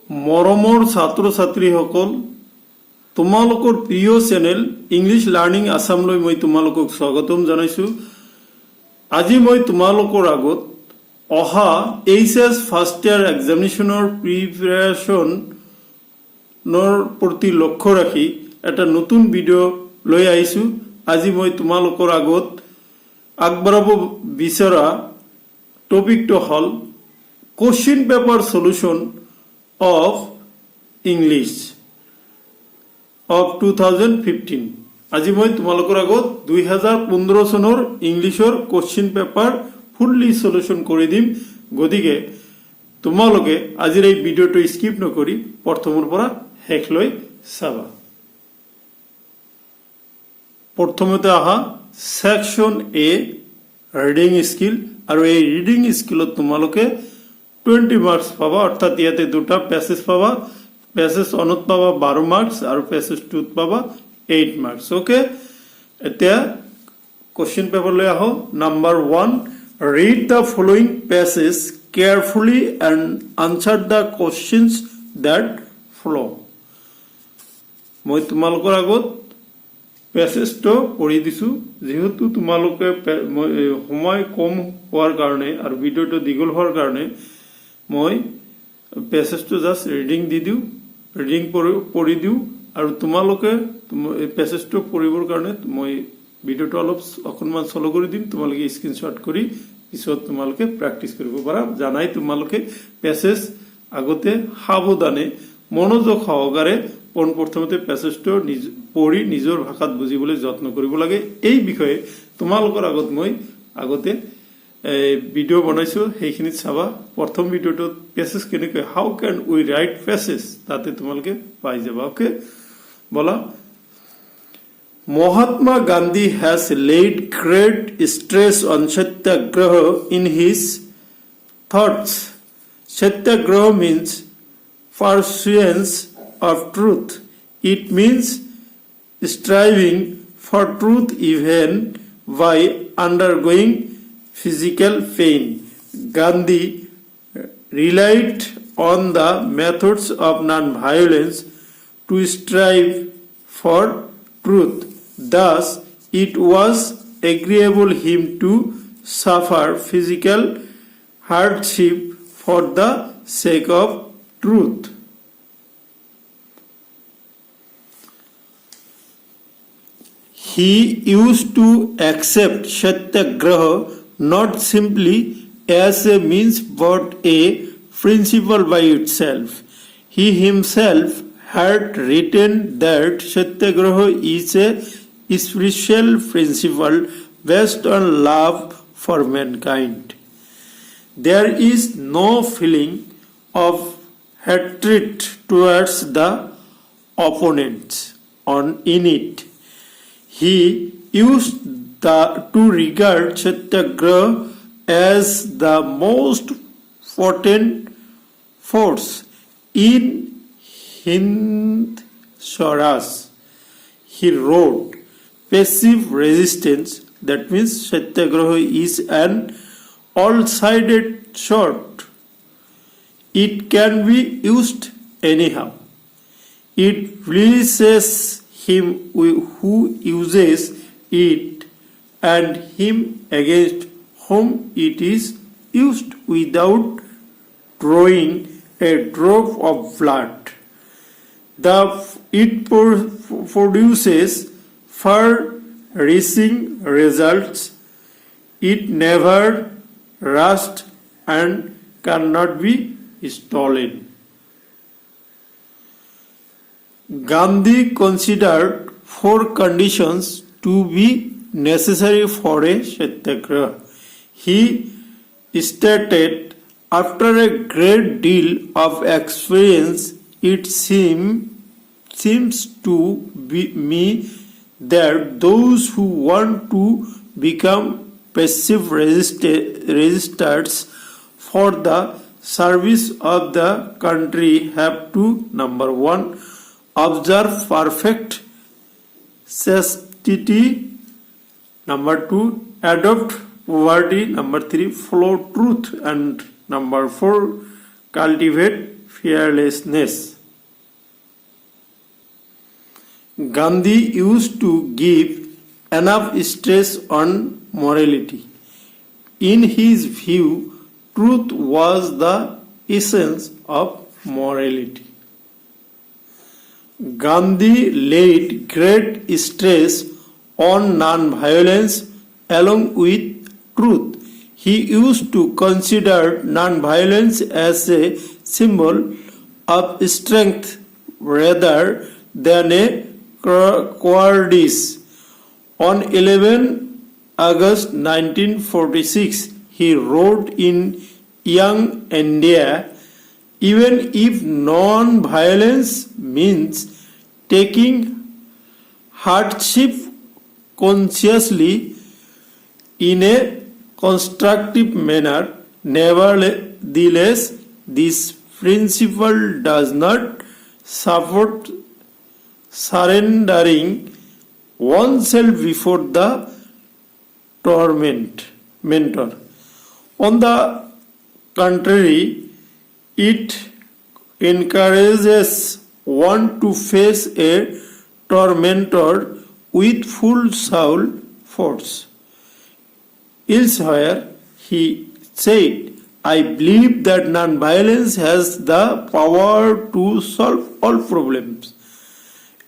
মৰমৰ ছাত্ৰ ছাত্ৰীসকল, তোমালোকৰ প্ৰিয় চেনেল ইংলিছ লাৰ্ণিং আছামলৈ মই তোমালোকক স্বাগতম জনাইছো। আজি মই তোমালোকৰ আগত অহা এইচএছ ফাৰ্ষ্ট ইয়াৰ এক্সামিনেশ্যনৰ প্ৰিপাৰেশ্যনৰ প্ৰতি লক্ষ্য ৰাখি এটা নতুন ভিডিঅ' লৈ আহিছো। আজি মই তোমালোকৰ আগত আগবঢ়াব বিচৰা টপিকটো হ'ল question paper solution of English of 2015। আজি মই তোমালোকৰ আগত 2015 চনৰ ইংলিছৰ কোশ্চিন পেপাৰ ফুল্লি সলিউশন কৰি দিম। গতিকে তোমালোকে আজিৰ এই ভিডিঅ'টো স্কিপ নকৰি প্ৰথমৰ পৰা শেষলৈ চাবা। প্ৰথমতে আহা সেকশন এ ৰিডিং স্কিল, আৰু এই ৰিডিং স্কিলত তোমালোকে 20 মার্কস পাবা, অর্থাৎ ইয়াতে দুটা প্যাসেজ পাবা। প্যাসেজ 1 পাবা 12 মার্কস আৰু প্যাসেজ 2 পাবা 8 মার্কস। ওকে, এতিয়া কোশ্চিন পেপাৰ লৈ আহো। Number 1, read the following passage carefully and answer the questions that follow। মই তোমালোকৰ আগত প্যাসেজটো পঢ়ি দিছো, যেহেতু তোমালোকে সময় কম হোৱাৰ কাৰণে আৰু ভিডিঅ'টো দীঘল হোৱাৰ কাৰণে মই প্যাসেজটো জাস্ট ৰিডিং দি দিওঁ, ৰিডিং পঢ়ি দিওঁ, আৰু তোমালোকে প্যাসেজটো পঢ়িবৰ কাৰণে মই ভিডিঅ'টো অকণমান চলো কৰি দিম। তোমালোকে স্ক্ৰীনশ্বট কৰি পিছত তোমালোকে প্ৰেক্টিচ কৰিব পাৰা। জানাই তোমালোকে প্যাসেজ আগতে সাৱধানে মনোযোগ সহকাৰে পোনপ্ৰথমতে প্যাসেজটো পঢ়ি নিজৰ ভাষাত বুজিবলৈ যত্ন কৰিব লাগে। এই বিষয়ে তোমালোকৰ আগত মই আগতে ভিডিঅ' বনাইছো, সেইখিনিত চাবা। প্ৰথম ভিডিঅ'টোত প্যাসেজ কেনেকৈ, how can we right passage, তাতে তোমালোকে পাই যাবা। ওকে, বলা। Mahatma Gandhi has laid great stress on Satyagraha in his thoughts. Satyagraha means pursuance of truth. It means striving for truth even by undergoing physical pain. Gandhi relied on the methods of non-violence to strive for truth. Thus, it was agreeable him to suffer physical hardship for the sake of truth. He used to accept Satyagraha not simply as a means but a principle by itself. He himself had written that Satyagraha is a spiritual principle based on love for mankind. There is no feeling of hatred towards the opponents in it. He used to regard Satyagraha as the most potent force in Hind Swaraj. He wrote, passive resistance, that means Satyagraha is an all-sided sword. It can be used anyhow. It pleases him who uses it and him against whom it is used without drawing a drop of blood. It produces far-reaching results. It never rusts and cannot be stolen. Gandhi considered 4 conditions to be necessary for a Satyagraha. He stated, after a great deal of experience, it seems to me that those who want to become passive resistors for the service of the country have to, number 1, observe perfect chastity, number 2, adopt poverty, number 3, follow truth, and number 4, cultivate fearlessness. Gandhi used to give enough stress on morality. In his view, truth was the essence of morality. Gandhi laid great stress on non-violence along with truth. He used to consider non-violence as a symbol of strength rather than a cowardice. On 11 August 1946, he wrote in Young India, even if non-violence means taking hardship consciously in a constructive manner, nevertheless, this principle does not support surrendering oneself before the mentor. On the contrary, it encourages one to face a tormentor with full soul force. Elsewhere, he said, I believe that non-violence has the power to solve all problems.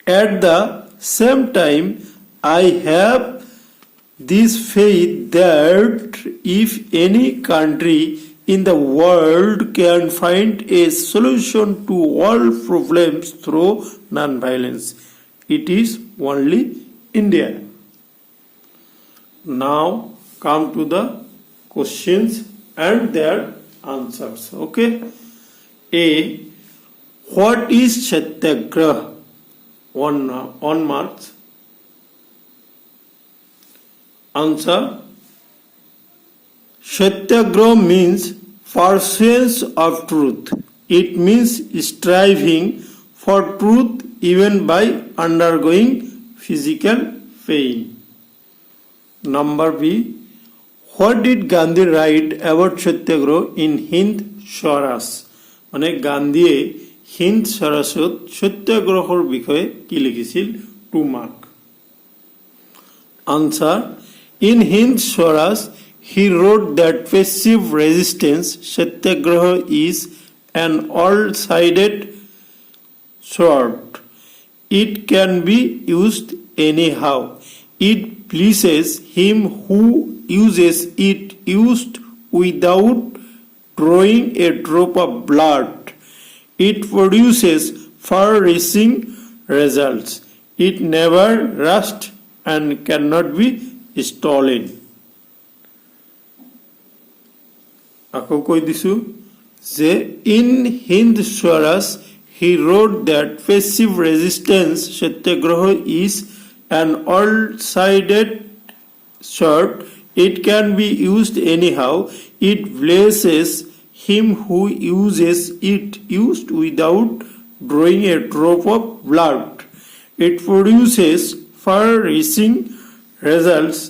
At the same time, I have this faith that if any country in the world can find a solution to all problems through non-violence, it is only India. Now come to the questions and their answers. Okay. A. What is Satyagraha? 1 marks. Answer. Satyagraha means pursuance of truth. It means striving for truth even by undergoing physical pain. Number B. What did Gandhi write about Satyagraha in Hind Swaraj? মানে গান্ধীয়ে হিন্দ স্বরাজত সত্যাগ্রহর বিষয়ে কি লিখিছিল? 2 mark. Answer. In Hind Swaraj, he wrote that passive resistance, Satyagraha, is an all-sided sword. It can be used anyhow. It pleases him who uses it used without drawing a drop of blood. It produces far-reaching results. It never rusts and cannot be stolen. আকৌ কৈ দিছো যে in Hind Swaraj he wrote that passive resistance Satyagraha is an all-sided sword. It can be used anyhow. It blesses him who uses it used without drawing a drop of blood. It produces far-reaching results.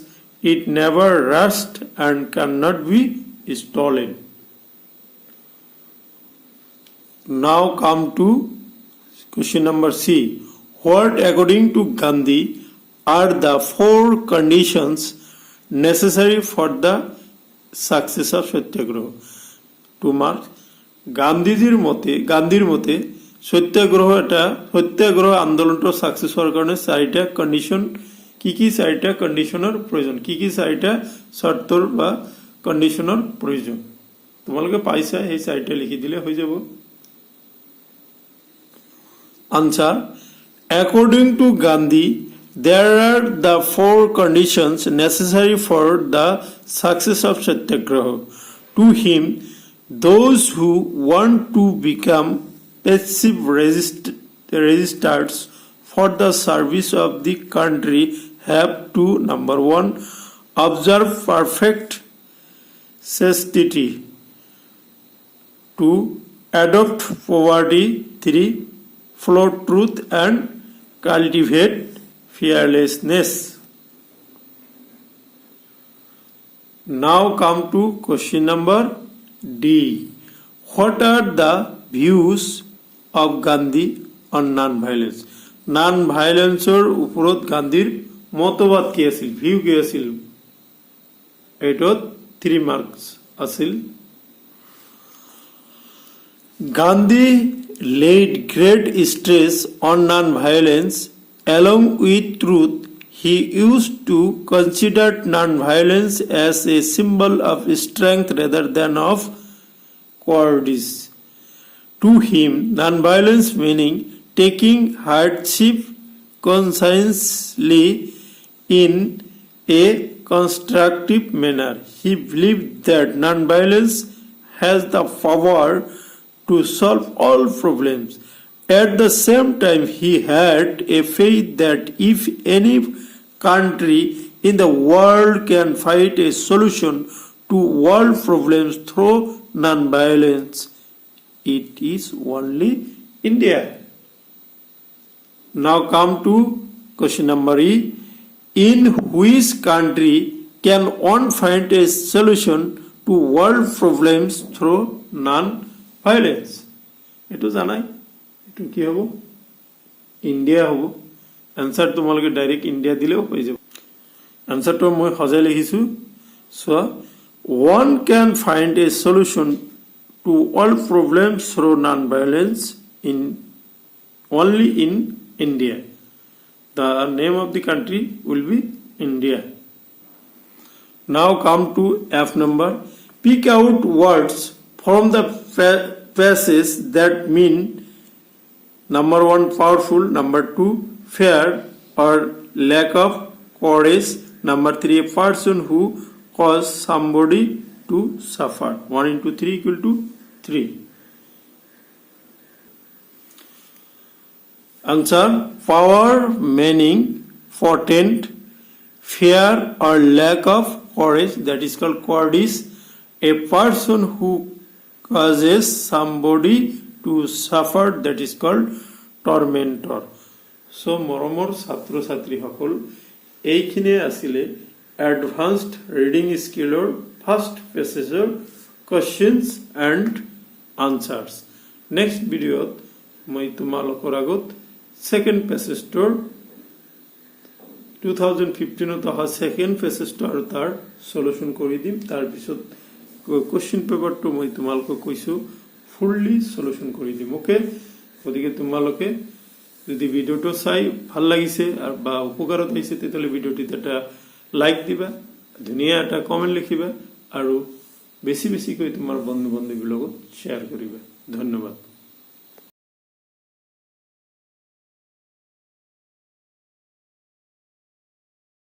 It never rusts and cannot be stolen. Now come to question number C. What, according to Gandhi, are the 4 conditions necessary for the success of Satyagraha? 2 marks. গান্ধীর মতে সত্যাগ্রহ আন্দোলনটা success হওয়ার কারণে 4টা condition কি 4টা কন্ডিশনের প্রয়োজন, কি 4টা শর্তর বা কন্ডিশনের প্রয়োজন তোমালোকে পাইছা, এই 4টা লিখি দিলে হয়ে যাব। Answer. According to Gandhi, there are the 4 conditions necessary for the success of Satyagraha. To him, those who want to become passive resistors for the service of the country have to, number 1, observe perfect chastity, 2, adopt poverty, 3, follow truth and cultivate fearlessness. Now come to question number D. What are the views of Gandhi on non-violence. Non-violenceৰ ওপৰত গান্ধীৰ মতবাদ কি আছিল, view কি আছিল, এইটোত 3 marks আছিল. Gandhi laid great stress on non-violence. Along with truth, he used to consider non-violence as a symbol of strength rather than of cowardice. To him, non-violence meaning taking hardship consciously in a constructive manner. He believed that non-violence has the power to solve all problems. At the same time, he had a faith that if any country in the world can find a solution to world problems through non-violence, it is only India. Now come to question number E. In which country can one find a solution to world problems through non-violence? It was জানাই এটো কি হ'ব, India হ'ব. Answer তোমালোকে direct India দিলেও হৈ যাব. আনসারটো মই সজাই লিখিছো. So one can find a solution to all problems through non-violence only in India. The name of the country will be India. Now come to F number. Pick out words from the passage that mean number 1 powerful, number 2 fear or lack of courage, number 3 a person who caused somebody to suffer. 1 into 3 equal to 3. Answer: power meaning potent, fear or lack of courage, that is called cowardice, a person who causes somebody to suffer, that is called tormentor. So মৰমৰ ছাত্ৰ ছাত্ৰীসকল, এইখিনি আছিলে advanced reading স্কিলৰ first পেছেজৰ questions and answers. Next ভিডিঅ'ত মই তোমালোকৰ আগত সেকেন্ড পেছেজটোৰ 2015ত অহা সেকেন্ড পেছেজটো আৰু তাৰ সলিউশন কৰি দিম. তাৰপিছত কোৱেশ্চন পেপাৰটো মই তোমালোকক কৈছো ফুললি সলিউশন কৰি দিম. ওকে, গতিকে তোমালোকে যদি ভিডিওটো চাই ভাল লাগিছে আর বা উপকাৰত হৈছে তেতিয়াহ'লে ভিডিওটিতে এটা লাইক দিবা, ধুনীয়া এটা কমেন্ট লিখিবা আৰু বেছি বেছিকৈ তোমাৰ বন্ধু বান্ধৱীৰ লগত শ্বেয়াৰ কৰিবা. ধন্যবাদ.